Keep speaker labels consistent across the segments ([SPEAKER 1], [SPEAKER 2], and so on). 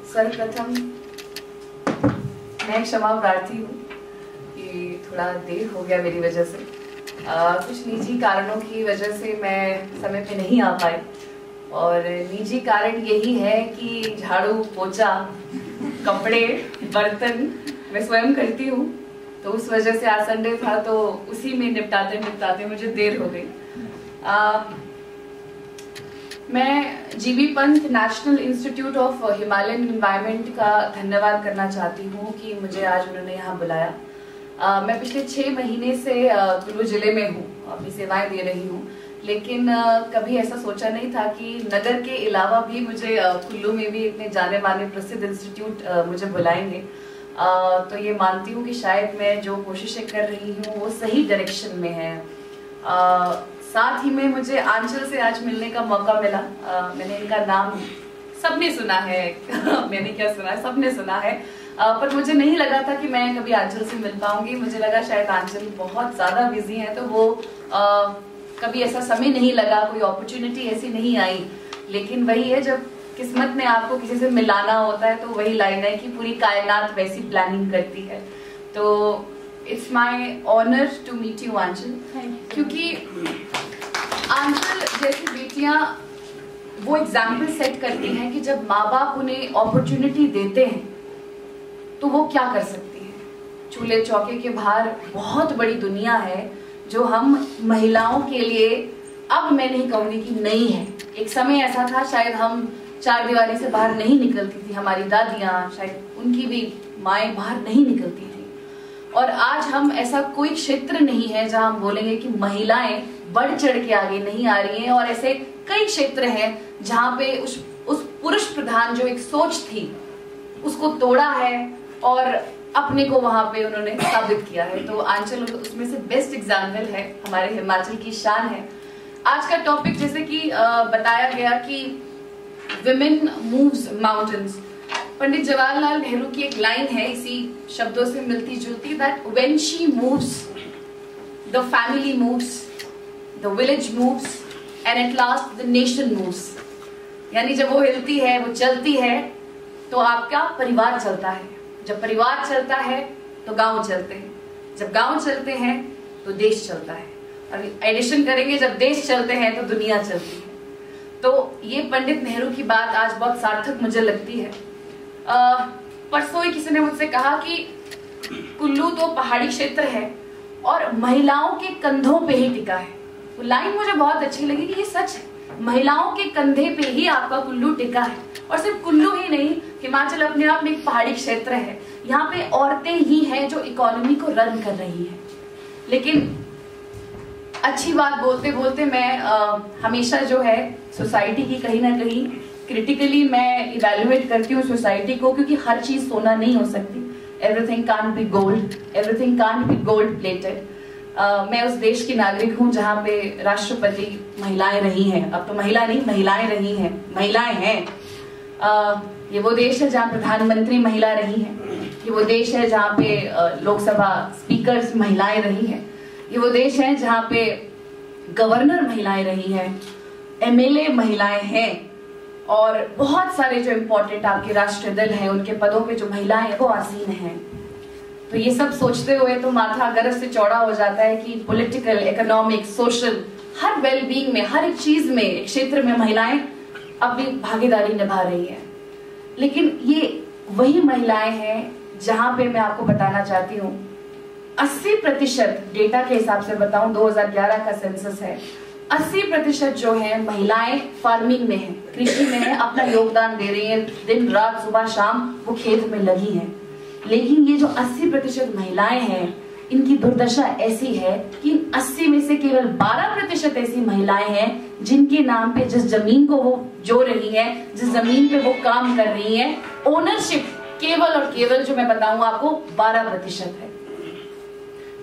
[SPEAKER 1] सर्वप्रथम मैं क्षमा प्रार्थी हूँ कि थोड़ा देर हो गया मेरी वजह से। कुछ निजी कारणों की वजह से मैं समय पे नहीं आ पाई, और निजी कारण यही है कि झाड़ू पोछा कपड़े बर्तन मैं स्वयं करती हूँ, तो उस वजह से आज संडे था तो उसी में निपटाते निपटाते मुझे देर हो गई। मैं GB Pant national institute of Himalayan environment का धन्यवाद करना चाहती हूँ कि मुझे आज उन्होंने यहाँ बुलाया। मैं पिछले 6 महीने से कुल्लू जिले में हूँ, अपनी सेवाएं दे रही हूँ, लेकिन कभी ऐसा सोचा नहीं था कि नगर के अलावा भी मुझे कुल्लू में भी इतने जाने माने प्रसिद्ध इंस्टीट्यूट मुझे बुलाएंगे। तो ये मानती हूँ कि शायद मैं जो कोशिशें कर रही हूँ वो सही डायरेक्शन में है। साथ ही में मुझे आंचल से आज मिलने का मौका मिला। मैंने इनका नाम सबने सुना है मैंने क्या सुना है, सबने सुना है, पर मुझे नहीं लगा था कि मैं कभी आंचल से मिल पाऊंगी। मुझे लगा शायद आंचल बहुत ज्यादा बिजी है, तो वो कभी ऐसा समय नहीं लगा, कोई अपॉर्चुनिटी ऐसी नहीं आई। लेकिन वही है, जब किस्मत ने आपको किसी से मिलाना होता है तो वही लाइन है कि पूरी कायनात वैसी प्लानिंग करती है। तो it's my honour to meet you Aanchal, क्योंकि आंचल जैसी बेटियां वो एग्जाम्पल सेट करती हैं कि जब माँ बाप उन्हें अपॉर्चुनिटी देते हैं तो वो क्या कर सकती है। चूल्हे चौके के बाहर बहुत बड़ी दुनिया है जो हम महिलाओं के लिए, अब मैं नहीं कहूंगी कि नहीं है, एक समय ऐसा था शायद हम 4 दीवारी से बाहर नहीं निकलती थी, हमारी दादियां, शायद उनकी भी माएँ बाहर नहीं निकलती थी। और आज हम ऐसा कोई क्षेत्र नहीं है जहां हम बोलेंगे कि महिलाएं बढ़ चढ़ के आगे नहीं आ रही हैं, और ऐसे कई क्षेत्र हैं जहां पे उस पुरुष प्रधान जो एक सोच थी उसको तोड़ा है और अपने को वहां पे उन्होंने साबित किया है। तो आंचल उसमें से बेस्ट एग्जाम्पल है, हमारे हिमाचल की शान है। आज का टॉपिक जैसे कि बताया गया कि women moves mountains, Pandit Jawaharlal Nehru की एक लाइन है इसी शब्दों से मिलती जुलती, that when she moves the family moves, the village moves and at last the nation moves. यानी जब वो हिलती है, वो चलती है, तो आपका परिवार चलता है, जब परिवार चलता है तो गांव चलते हैं, जब गांव चलते हैं तो देश चलता है, और एडिशन करेंगे जब देश चलते हैं तो दुनिया चलती है। तो ये पंडित नेहरू की बात आज बहुत सार्थक मुझे लगती है। परसों ही किसी ने मुझसे कहा कि कुल्लू तो पहाड़ी क्षेत्र है और महिलाओं के कंधों पे ही टिका है। वो लाइन मुझे बहुत अच्छी लगी कि ये सच है, महिलाओं के कंधे पे ही आपका कुल्लू टिका है। और सिर्फ कुल्लू ही नहीं, हिमाचल अपने आप में एक पहाड़ी क्षेत्र है, यहाँ पे औरतें ही हैं जो इकोनॉमी को रन कर रही है। लेकिन अच्छी बात बोलते बोलते मैं हमेशा जो है सोसाइटी की कहीं ना कहीं क्रिटिकली मैं इवेल्युएट करती हूँ सोसाइटी को, क्योंकि हर चीज सोना नहीं हो सकती। Everything can't be gold, everything can't be gold plated. मैं उस देश की नागरिक हूँ जहाँ पे राष्ट्रपति महिलाएं रही हैं, अब तो महिला नहीं महिलाएं रही हैं, महिलाएं हैं। ये वो देश है जहाँ प्रधानमंत्री महिला रही हैं, ये वो देश है जहाँ पे लोकसभा स्पीकर्स महिलाएं रही हैं, ये वो देश है जहाँ पे गवर्नर महिलाएं रही हैं, एमएलए महिलाएं हैं, और बहुत सारे जो इम्पोर्टेंट आपके राष्ट्रीय दल हैं उनके पदों पे जो महिलाएं हैं वो आसीन हैं। तो ये सब सोचते हुए तो माथा गरज से चौड़ा हो जाता है कि पॉलिटिकल, इकोनॉमिक, सोशल, हर वेलबींग में, हर एक चीज में, एक क्षेत्र में महिलाएं अपनी भागीदारी निभा रही हैं। लेकिन ये वही महिलाएं हैं जहां पे मैं आपको बताना चाहती हूँ 80% डेटा के हिसाब से बताऊं, 2011 का सेंसस है, 80% जो है महिलाएं फार्मिंग में है, कृषि में है, अपना योगदान दे रही है, दिन रात सुबह शाम वो खेत में लगी हैं। लेकिन ये जो 80% महिलाएं हैं, इनकी दुर्दशा ऐसी है कि 80 में से केवल 12% ऐसी महिलाएं हैं जिनके नाम पे जिस जमीन को वो जो रही है, जिस जमीन पे वो काम कर रही है, ओनरशिप केवल और केवल जो मैं बताऊं आपको 12% है।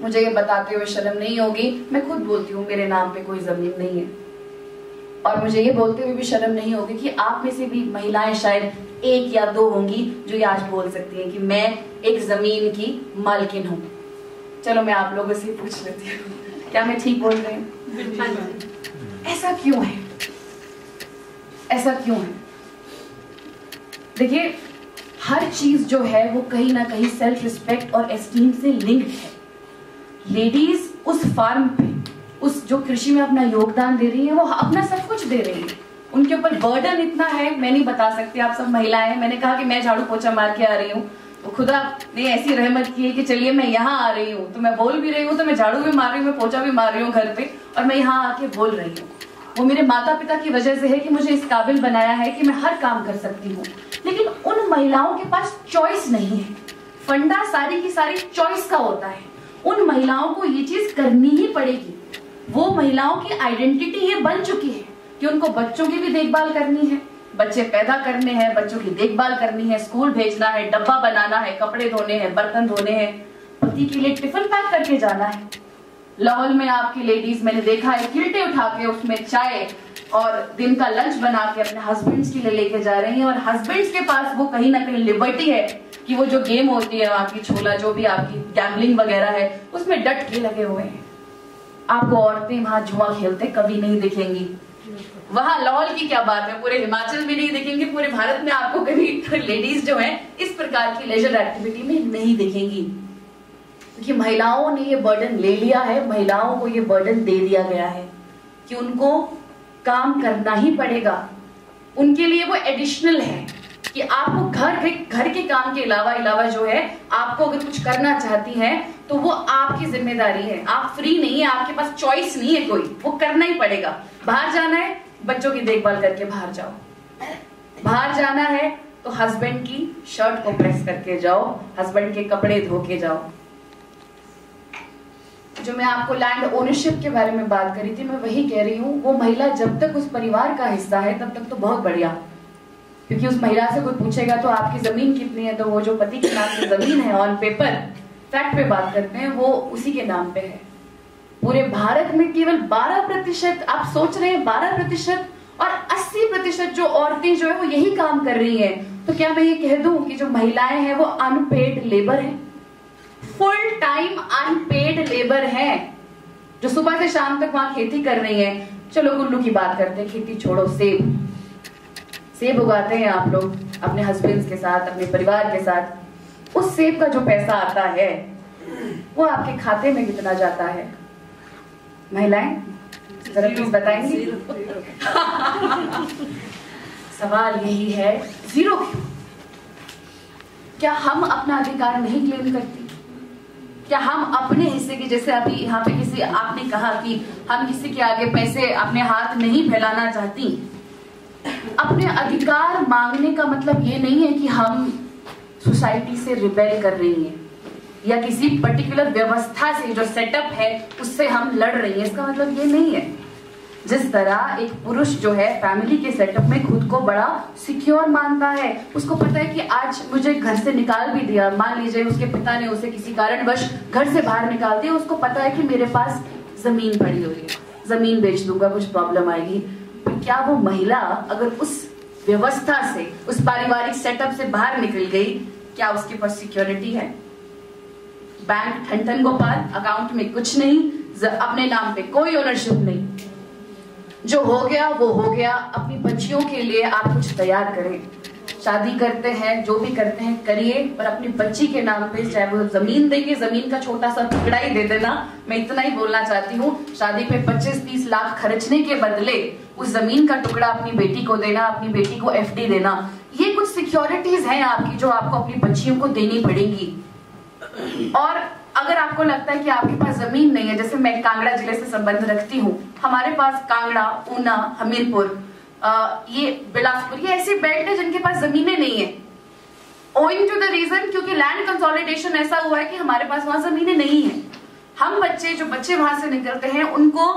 [SPEAKER 1] मुझे ये बताते हुए शर्म नहीं होगी, मैं खुद बोलती हूँ मेरे नाम पे कोई जमीन नहीं है, और मुझे ये बोलते हुए भी शर्म नहीं होगी कि आप में से भी महिलाएं शायद 1 या 2 होंगी जो ये आज बोल सकती हैं कि मैं एक जमीन की मालकिन हूँ। चलो मैं आप लोगों से पूछ लेती हूँ, क्या मैं ठीक बोल रही हूँ? ऐसा क्यों है? ऐसा क्यों है? देखिए, हर चीज जो है वो कहीं ना कहीं सेल्फ रिस्पेक्ट और एस्टीम से लिंक्ड है। लेडीज उस फार्म पे, उस जो कृषि में अपना योगदान दे रही है, वो अपना सब कुछ दे रही है। उनके ऊपर बर्डन इतना है, मैं नहीं बता सकती, आप सब महिलाएं हैं। मैंने कहा कि मैं झाड़ू पोछा मार के आ रही हूँ, तो खुदा ने ऐसी रहमत की है कि चलिए मैं यहाँ आ रही हूँ, तो मैं बोल भी रही हूँ, तो मैं झाड़ू भी मार रही हूँ, मैं पोछा भी मार रही हूँ घर पे, और मैं यहाँ आके बोल रही हूँ। वो मेरे माता पिता की वजह से है कि मुझे इस काबिल बनाया है कि मैं हर काम कर सकती हूँ। लेकिन उन महिलाओं के पास चॉइस नहीं है। फंडा सारी की सारी चॉइस का होता है। उन महिलाओं को ये चीज करनी ही पड़ेगी। वो महिलाओं की आइडेंटिटी ये बन चुकी है कि उनको बच्चों की भी देखभाल करनी है, बच्चे पैदा करने हैं, बच्चों की देखभाल करनी है, स्कूल भेजना है, डब्बा बनाना है, कपड़े धोने हैं, बर्तन धोने हैं, पति के लिए टिफिन पैक करके जाना है। लाहौल में आपकी लेडीज मैंने देखा है किल्टे उठा के उसमें चाय और दिन का लंच बना के अपने हस्बैंड्स के लिए लेके जा रही हैं, और हस्बैंड्स के पास वो कहीं ना कहीं लिबर्टी है कि वो जो गेम होती है वहां की छोला, जो भी आपकी गैम्बलिंग वगैरह है, उसमें डट के लगे हुए हैं। आपको औरतें वहां जुआ खेलते कभी नहीं दिखेंगी। वहां लाहौल की क्या बात है, पूरे हिमाचल में नहीं दिखेंगे, पूरे भारत में आपको कभी लेडीज जो है इस प्रकार की लेजर एक्टिविटी में नहीं दिखेंगी, क्योंकि महिलाओं ने ये बर्डन ले लिया है। महिलाओं को ये बर्डन दे दिया गया है कि उनको काम करना ही पड़ेगा। उनके लिए वो एडिशनल है कि आपको घर के काम के अलावा जो है, आपको अगर कुछ करना चाहती हैं तो वो आपकी जिम्मेदारी है। आप फ्री नहीं है, आपके पास चॉइस नहीं है कोई, वो करना ही पड़ेगा। बाहर जाना है, बच्चों की देखभाल करके बाहर जाओ। बाहर जाना है तो हस्बैंड की शर्ट को प्रेस करके जाओ, हस्बैंड के कपड़े धो के जाओ। जो मैं आपको लैंड ओनरशिप के बारे में बात करी थी, मैं वही कह रही हूँ, वो महिला जब तक उस परिवार का हिस्सा है तब तक तो बहुत बढ़िया, क्योंकि उस महिला से कोई पूछेगा तो आपकी जमीन कितनी है, तो वो जो पति के नाम की जमीन है ऑन पेपर, फैक्ट पे बात करते हैं, वो उसी के नाम पे है। पूरे भारत में केवल 12%, आप सोच रहे हैं 12%, और 80% जो औरतें जो है वो यही काम कर रही हैं। तो क्या मैं ये कह दूं कि जो महिलाएं हैं वो अनपेड लेबर हैं, फुल टाइम अनपेड लेबर हैं, जो सुबह से शाम तक वहां खेती कर रही हैं। चलो कुल्लू की बात करते हैं, खेती छोड़ो, सेब उगाते हैं आप लोग अपने हस्बैंड्स के साथ, अपने परिवार के साथ। उस सेब का जो पैसा आता है वो आपके खाते में कितना जाता है? महिलाएं जरा प्लीज बताएंगी। सवाल यही है, जीरो क्यों? क्या हम अपना अधिकार नहीं क्लेम करती? क्या हम अपने हिस्से की, जैसे अभी यहाँ पे किसी आपने कहा कि हम किसी के आगे पैसे अपने हाथ नहीं फैलाना चाहती। अपने अधिकार मांगने का मतलब ये नहीं है कि हम सोसाइटी से रिबेल कर रही हैं या किसी पर्टिकुलर व्यवस्था से जो सेटअप है उससे हम लड़ रही हैं। इसका मतलब ये नहीं है। जिस तरह एक पुरुष जो है फैमिली के सेटअप में खुद को बड़ा सिक्योर मानता है, उसको पता है कि आज मुझे घर से निकाल भी दिया, मान लीजिए उसके पिता ने उसे किसी कारणवश घर से बाहर निकाल दिया, उसको पता है कि मेरे पास जमीन पड़ी हुई है, जमीन बेच दूंगा, कुछ प्रॉब्लम आएगी। क्या वो महिला अगर उस व्यवस्था से, उस पारिवारिक सेटअप से बाहर निकल गई, क्या उसके पास सिक्योरिटी है? बैंक ठन गोपाल, अकाउंट में कुछ नहीं, अपने नाम पे कोई ओनरशिप नहीं, जो हो गया वो हो गया। अपनी बच्चियों के लिए आप कुछ तैयार करें, शादी करते हैं, जो भी करते हैं करिए, पर अपनी बच्ची के नाम पे, चाहे वो जमीन देंगे, जमीन का छोटा सा टुकड़ा ही दे देना। मैं इतना ही बोलना चाहती हूँ, शादी पे 25-30 लाख खर्चने के बदले उस जमीन का टुकड़ा अपनी बेटी को देना, अपनी बेटी को FD देना। ये कुछ सिक्योरिटीज हैं आपकी जो आपको अपनी बच्चियों को देनी पड़ेगी। और अगर आपको लगता है कि आपके पास जमीन नहीं है, जैसे मैं कांगड़ा जिले से संबंध रखती हूँ, हमारे पास कांगड़ा, ऊना, हमीरपुर, ये बिलासपुर, ये ऐसी बेल्ट है जिनके पास जमीनें नहीं है, ओइंग टू द रीजन क्योंकि लैंड कंसोलिडेशन ऐसा हुआ है कि हमारे पास वहां जमीनें नहीं है। हम जो बच्चे वहां से निकलते हैं उनको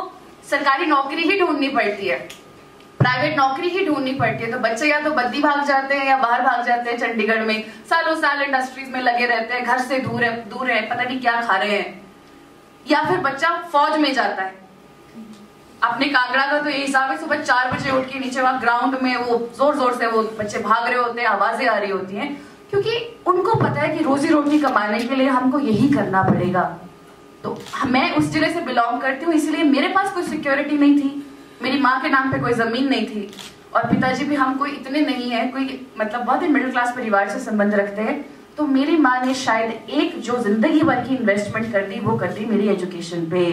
[SPEAKER 1] सरकारी नौकरी ही ढूंढनी पड़ती है, प्राइवेट नौकरी ही ढूंढनी पड़ती है। तो बच्चे या तो बद्दी भाग जाते हैं या बाहर भाग जाते हैं, चंडीगढ़ में सालों साल इंडस्ट्रीज में लगे रहते हैं, घर से दूर है, पता नहीं क्या खा रहे हैं। या फिर बच्चा फौज में जाता है। अपने कांगड़ा का तो ये हिसाब है, सुबह 4 बजे उठ के नीचे वहां ग्राउंड में वो जोर जोर से वो बच्चे भाग रहे होते हैं, आवाजें आ रही होती हैं, क्योंकि उनको पता है कि रोजी रोटी कमाने के लिए हमको यही करना पड़ेगा। तो मैं उस जिले से बिलोंग करती हूँ, इसलिए मेरे पास कोई सिक्योरिटी नहीं थी, मेरी माँ के नाम पे कोई जमीन नहीं थी, और पिताजी भी हम कोई इतने नहीं है, कोई मतलब बहुत ही मिडिल क्लास परिवार से संबंध रखते हैं। तो मेरी माँ ने शायद एक जो जिंदगी भर की इन्वेस्टमेंट कर दी वो कर दी मेरी एजुकेशन पे।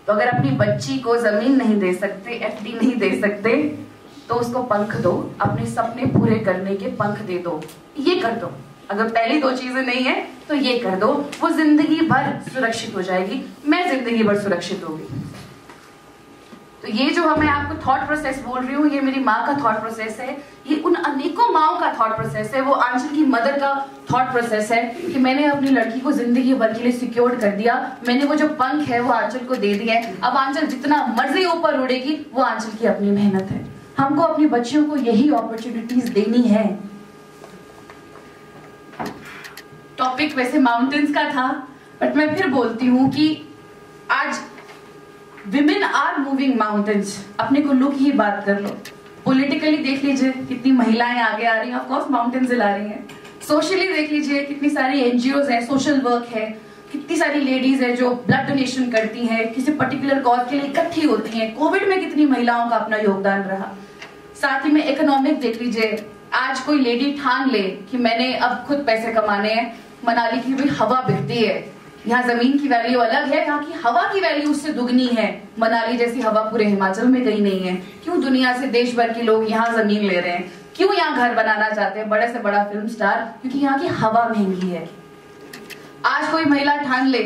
[SPEAKER 1] तो अगर अपनी बच्ची को जमीन नहीं दे सकते, एफडी नहीं दे सकते, तो उसको पंख दो, अपने सपने पूरे करने के पंख दे दो, ये कर दो। अगर पहली दो चीजें नहीं है तो ये कर दो, वो जिंदगी भर सुरक्षित हो जाएगी, मैं जिंदगी भर सुरक्षित होगी। तो ये जो मैं आपको थॉट प्रोसेस बोल रही हूँ, ये मेरी माँ का थॉट प्रोसेस है, ये उन अनेकों माओं का थॉट प्रोसेस है, वो आंचल की मदर का थॉट प्रोसेस है कि मैंने अपनी लड़की को जिंदगी भर के लिए सिक्योर कर दिया, मैंने वो जो पंख है वो आंचल को दे दिया है। अब आंचल जितना मर्जी ऊपर उड़ेगी, वो आंचल की अपनी मेहनत है। हमको अपनी बच्चियों को यही अपॉर्चुनिटीज देनी है। टॉपिक वैसे माउंटेन्स का था, बट मैं फिर बोलती हूँ कि आज विमेन आर मूविंग माउंटेन्स। अपने कुल्लू की ही बात कर लो, पॉलिटिकली देख लीजिए कितनी महिलाएं आगे आ रही हैं, ऑफ कोर्स माउंटेन्स हिला रही हैं। सोशली देख लीजिए कितनी सारी एनजीओज है, सोशल वर्क है, कितनी सारी लेडीज है जो ब्लड डोनेशन करती हैं, किसी पर्टिकुलर कॉज के लिए इकट्ठी होती हैं। कोविड में कितनी महिलाओं का अपना योगदान रहा। साथ ही में इकोनॉमिक देख लीजिए, आज कोई लेडी ठान ले कि मैंने अब खुद पैसे कमाने हैं, मनाली की भी हवा बिकती है, यहाँ जमीन की वैल्यू अलग है, यहाँ की हवा की वैल्यू उससे दुगनी है। मनाली जैसी हवा पूरे हिमाचल में कहीं नहीं है। क्यों दुनिया से देश भर के लोग यहाँ जमीन ले रहे हैं, क्यों यहाँ घर बनाना चाहते हैं बड़े से बड़ा फिल्म स्टार? क्योंकि यहाँ की हवा महंगी है। आज कोई महिला ठान ले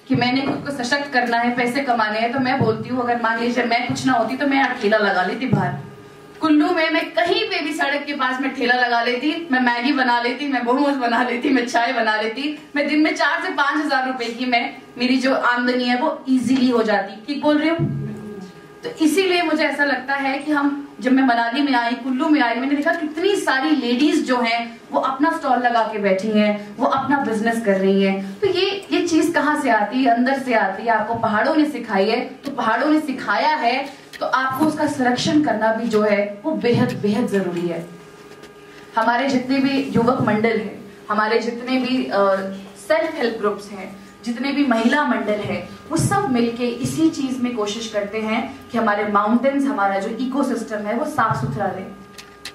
[SPEAKER 1] कि मैंने खुद को सशक्त करना है, पैसे कमाने हैं, तो मैं बोलती हूँ अगर मान लीजिए मैं कुछ ना होती तो मैं ठेला लगा लेती बाहर कुल्लू में, मैं कहीं पे भी सड़क के पास में ठेला लगा लेती, मैं मैगी बना लेती, मैं मोमोज बना लेती, मैं चाय बना लेती, मैं दिन में 4 से 5 हजार रुपए की मेरी जो आमदनी है वो इजीली हो जाती। ठीक बोल रही हूँ? तो इसीलिए मुझे ऐसा लगता है कि जब मैं मनाली में आई, कुल्लू में आई, मैंने देखा कितनी सारी लेडीज जो हैं वो अपना स्टॉल लगा के बैठी हैं, वो अपना बिजनेस कर रही हैं। तो ये चीज कहाँ से आती है? अंदर से आती है। आपको पहाड़ों ने सिखाई है, तो पहाड़ों ने सिखाया है तो आपको उसका संरक्षण करना भी जो है वो बेहद बेहद जरूरी है। हमारे जितने भी युवक मंडल है, हमारे जितने भी सेल्फ हेल्प ग्रुप्स हैं, जितने भी महिला मंडल है, वो सब मिलके इसी चीज में कोशिश करते हैं कि हमारे माउंटेन्स, हमारा जो इकोसिस्टम है वो साफ सुथरा रहे।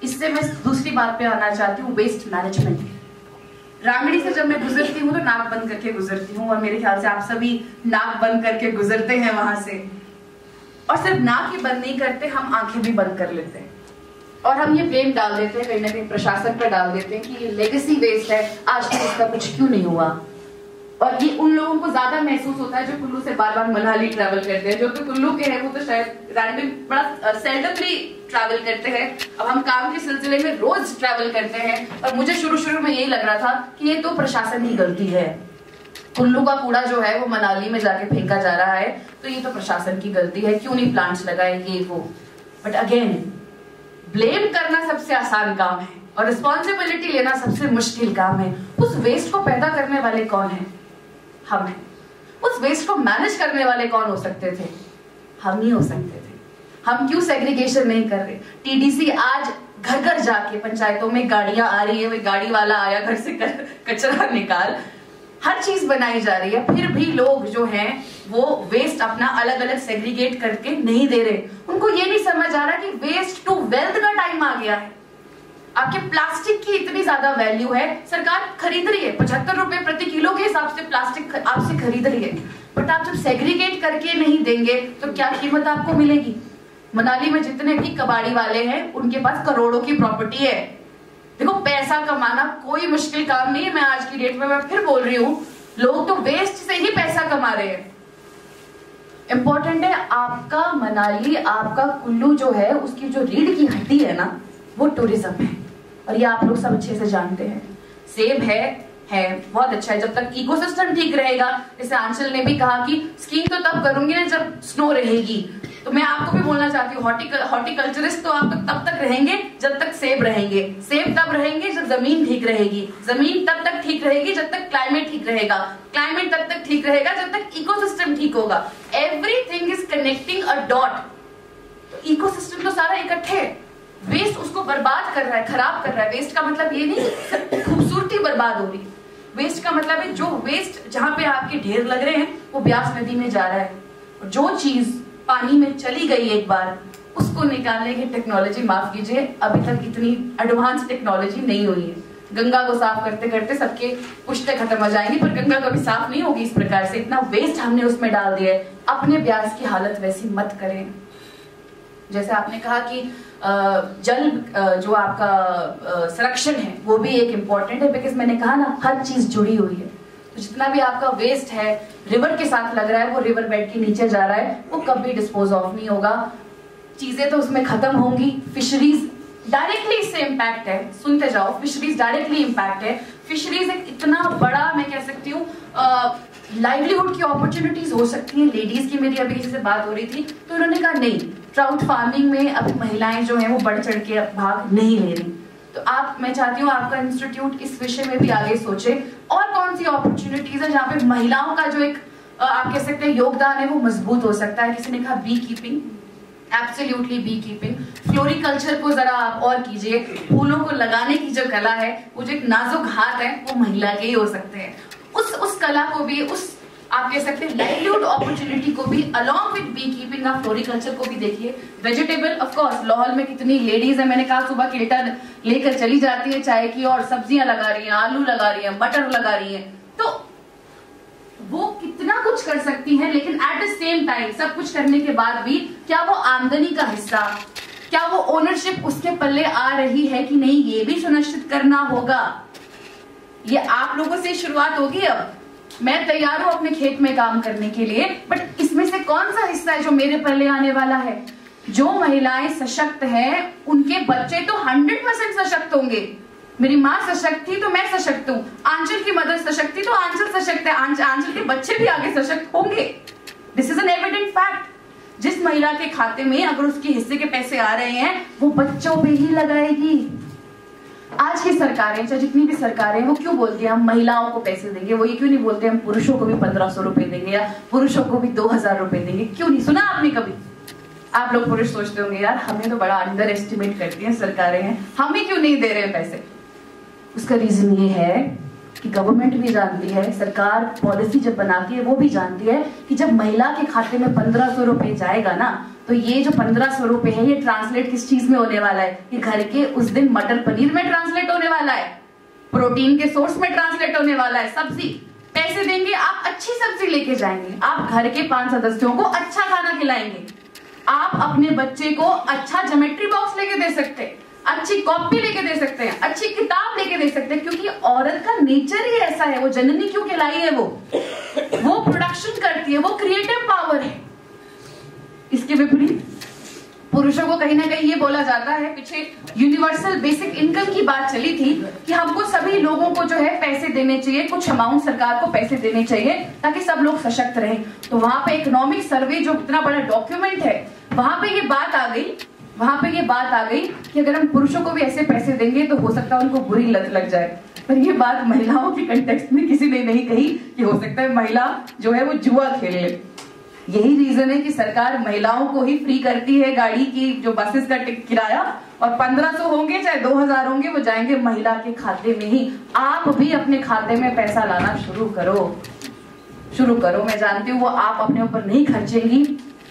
[SPEAKER 1] इससे मैं दूसरी बात पे आना चाहती हूँ, वेस्ट मैनेजमेंट। रांगड़ी से जब मैं गुजरती हूँ तो नाक बंद करके गुजरती हूँ, और मेरे ख्याल से आप सभी नाक बंद करके गुजरते हैं वहां से। और सिर्फ नाक ही बंद नहीं करते, हम आंखें भी बंद कर लेते हैं, और हम ये ब्लेम डाल देते हैं कहीं ना कहीं प्रशासन पर डाल देते हैं कि ये लेगेसी वेस्ट है, आज तक इसका कुछ क्यों नहीं हुआ। और ये उन लोगों को ज्यादा महसूस होता है जो कुल्लू से बार बार मनाली ट्रैवल करते हैं। जो तो कुल्लू के हैं वो तो शायद रैंडम बड़ा सेल्डमली ट्रैवल करते हैं। अब हम काम के सिलसिले में रोज ट्रैवल करते हैं, और मुझे शुरू में यही लग रहा था कि ये तो प्रशासन की गलती है, कुल्लू का कूड़ा जो है वो मनाली में जाके फेंका जा रहा है, तो ये तो प्रशासन की गलती है, क्यों नहीं प्लांट्स लगाए, ये वो। बट अगेन, ब्लेम करना सबसे आसान काम है और रिस्पॉन्सिबिलिटी लेना सबसे मुश्किल काम है। उस वेस्ट को पैदा करने वाले कौन है? हम हैं। उस वेस्ट को मैनेज करने वाले कौन हो सकते थे? हम ही हो सकते थे। हम क्यों सेग्रीगेशन नहीं कर रहे? टीडीसी आज घर घर जाके पंचायतों में गाड़ियां आ रही है, वो गाड़ी वाला आया घर से कचरा निकाल, हर चीज बनाई जा रही है, फिर भी लोग जो हैं वो वेस्ट अपना अलग अलग सेग्रीगेट करके नहीं दे रहे। उनको ये नहीं समझ आ रहा कि वेस्ट टू वेल्थ का टाइम आ गया है। आपके प्लास्टिक की इतनी ज्यादा वैल्यू है, सरकार खरीद रही है 75 रुपए प्रति किलो के हिसाब से प्लास्टिक आपसे खरीद रही है, बट आप जब सेग्रीगेट करके नहीं देंगे तो क्या कीमत आपको मिलेगी? मनाली में जितने भी कबाड़ी वाले हैं उनके पास करोड़ों की प्रॉपर्टी है। देखो, पैसा कमाना कोई मुश्किल काम नहीं है। मैं आज की डेट में मैं फिर बोल रही हूँ, लोग तो वेस्ट से ही पैसा कमा रहे हैं। इंपॉर्टेंट है आपका मनाली, आपका कुल्लू जो है उसकी जो रीढ़ की हड्डी है ना, वो टूरिज्म है, और ये आप लोग सब अच्छे से जानते हैं। सेब है बहुत अच्छा है जब तक इकोसिस्टम ठीक रहेगा। जैसे आंचल ने भी कहा कि स्कीइंग तो तब करूंगी ना जब स्नो रहेगी, तो मैं आपको भी बोलना चाहती हूँ, हॉर्टिकल्चरिस्ट तो आप तब तक रहेंगे जब तक सेब रहेंगे, सेब तब रहेंगे जब जमीन ठीक रहेगी, जमीन तब तक ठीक रहेगी जब तक क्लाइमेट ठीक रहेगा, क्लाइमेट तब तक ठीक रहेगा जब तक इकोसिस्टम ठीक होगा। Everything is connecting a dot. तो इकोसिस्टम तो सारा इकट्ठे, वेस्ट उसको बर्बाद कर रहा है, खराब कर रहा है। वेस्ट का मतलब ये नहीं खूबसूरती बर्बाद हो रही, वेस्ट का मतलब है जो वेस्ट जहां पे आपके ढेर लग रहे हैं वो ब्यास नदी में जा रहा है, और जो चीज पानी में चली गई एक बार उसको निकालने की टेक्नोलॉजी, माफ कीजिए, अभी तक इतनी एडवांस टेक्नोलॉजी नहीं हुई है। गंगा को साफ करते करते सबके पुश्ते खत्म हो जाएंगी, पर गंगा कभी साफ नहीं होगी इस प्रकार से। इतना वेस्ट हमने उसमें डाल दिया है। अपने ब्यास की हालत वैसी मत करें। जैसे आपने कहा कि जल जो आपका संरक्षण है वो भी एक इम्पोर्टेंट है, बिकॉज मैंने कहा ना हर चीज जुड़ी हुई है। तो जितना भी आपका वेस्ट है रिवर के साथ लग रहा है, वो रिवर बेड के नीचे जा रहा है, वो कभी डिस्पोज ऑफ नहीं होगा। चीजें तो उसमें खत्म होंगी। फिशरीज डायरेक्टली इससे इम्पैक्ट है, सुनते जाओ। फिशरीज डायरेक्टली इम्पैक्ट है। फिशरीज एक इतना बड़ा, मैं कह सकती हूँ, लाइवलीहुड की अपॉर्चुनिटीज हो सकती है लेडीज की। मेरी अभी किसी से बात हो रही थी तो उन्होंने कहा नहीं, ट्राउट फार्मिंग में अभी महिलाएं जो हैं वो बढ़ चढ़ के भाग नहीं ले रही। तो मैं चाहती हूँ आपका इंस्टीट्यूट इस विषय में भी आगे सोचे और कौन सी अपॉर्चुनिटीज है जहाँ पे महिलाओं का जो एक आप कह सकते हैं योगदान है वो मजबूत हो सकता है। किसी ने कहा bee keeping, absolutely bee keeping. Floriculture को जरा आप और कीजिए। फूलों को लगाने की जो कला है, वो जो एक नाजुक हाथ है, वो महिला के ही हो सकते हैं। उस कला को भी, उस आप कह सकते हैं लाइवलीहुड अपॉर्चुनिटी को भी अलोंग विद बी कीपिंग आप फ्लोरिकल्चर को भी देखिए। वेजिटेबल, ऑफ कोर्स लाहौल में कितनी लेडीज है, मैंने कहा सुबह केल्टा लेकर चली जाती है चाय की, और सब्जियां लगा रही हैं, आलू लगा रही हैं, मटर लगा रही हैं। तो वो कितना कुछ कर सकती हैं, लेकिन एट द सेम टाइम सब कुछ करने के बाद भी क्या वो आमदनी का हिस्सा, क्या वो ओनरशिप उसके पल्ले आ रही है कि नहीं, ये भी सुनिश्चित करना होगा। ये आप लोगों से शुरुआत होगी। अब मैं तैयार हूं अपने खेत में काम करने के लिए, बट इसमें से कौन सा हिस्सा है जो मेरे पल्ले आने वाला है। जो महिलाएं सशक्त हैं उनके बच्चे तो 100% सशक्त होंगे। मेरी माँ सशक्त थी तो मैं सशक्त हूँ, आंचल की मदर सशक्त थी तो आंचल सशक्त है, आंचल के बच्चे भी आगे सशक्त होंगे। This is an evident fact. जिस महिला के खाते में अगर उसके हिस्से के पैसे आ रहे हैं वो बच्चों पे ही लगाएगी। आज की सरकारें, चाहे जितनी भी सरकारें, वो क्यों बोलती है हम महिलाओं को पैसे देंगे, वो ये क्यों नहीं बोलते हम पुरुषों को भी 1500 रुपए देंगे या पुरुषों को भी 2000 रुपए देंगे? क्यों नहीं सुना आपने कभी? आप लोग पुरुष सोचते होंगे यार हमें तो बड़ा अंडर एस्टिमेट करती हैं सरकारें हैं, हमें क्यों नहीं दे रहे हैं पैसे। उसका रीजन ये है कि गवर्नमेंट भी जानती है, सरकार पॉलिसी जब बनाती है वो भी जानती है कि जब महिला के खाते में 1500 रुपए जाएगा ना, तो ये जो 1500 रुपए है ये ट्रांसलेट किस चीज में होने वाला है? ये घर के उस दिन मटर पनीर में ट्रांसलेट होने वाला है, प्रोटीन के सोर्स में ट्रांसलेट होने वाला है। सब्जी पैसे देंगे, आप अच्छी सब्जी लेके जाएंगे, आप घर के 5 सदस्यों को अच्छा खाना खिलाएंगे, आप अपने बच्चे को अच्छा ज्योमेट्री बॉक्स लेके दे सकते हैं, अच्छी कॉपी लेके दे सकते हैं, अच्छी किताब लेके दे सकते हैं, क्योंकि औरत का नेचर ही ऐसा है। वो जननी क्यों कहलाई है? वो प्रोडक्शन करती है, वो क्रिएटिव पावर है। इसके विपरीत पुरुषों को कहीं ना कहीं ये बोला जाता है, पीछे यूनिवर्सल बेसिक इनकम की बात चली थी कि हमको सभी लोगों को जो है पैसे देने चाहिए, कुछ अमाउंट सरकार को पैसे देने चाहिए ताकि सब लोग सशक्त रहें। तो वहां पे इकोनॉमिक सर्वे जो इतना बड़ा डॉक्यूमेंट है, वहां पे ये बात आ गई कि अगर हम पुरुषों को भी ऐसे पैसे देंगे तो हो सकता है उनको बुरी लत लग जाए। पर ये बात महिलाओं के कंटेक्स्ट में किसी ने नहीं कही कि हो सकता है महिला जो है वो जुआ खेल ले। यही रीजन है कि सरकार महिलाओं को ही फ्री करती है गाड़ी की जो बसेस का किराया, और 1500 होंगे चाहे 2000 होंगे वो जाएंगे महिला के खाते में ही। आप भी अपने खाते में पैसा लाना शुरू करो। मैं जानती हूँ वो आप अपने ऊपर नहीं खर्चेंगी,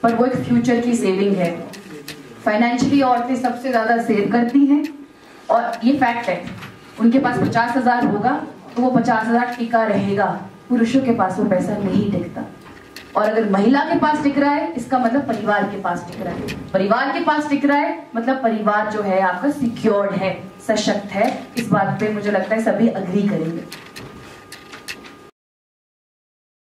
[SPEAKER 1] पर वो एक फ्यूचर की सेविंग है। फाइनेंशियली औरतें सबसे ज्यादा सेव करती हैं, और ये फैक्ट है। उनके पास 50,000 होगा तो वो 50,000 टिका रहेगा। पुरुषों के पास वो पैसा नहीं टिकता। और अगर महिला के पास टिक रहा है, इसका मतलब परिवार के पास टिक रहा है। परिवार के पास टिक रहा है मतलब परिवार जो है आपका सिक्योर्ड है, सशक्त है। इस बात पे मुझे लगता है सभी अग्री करेंगे।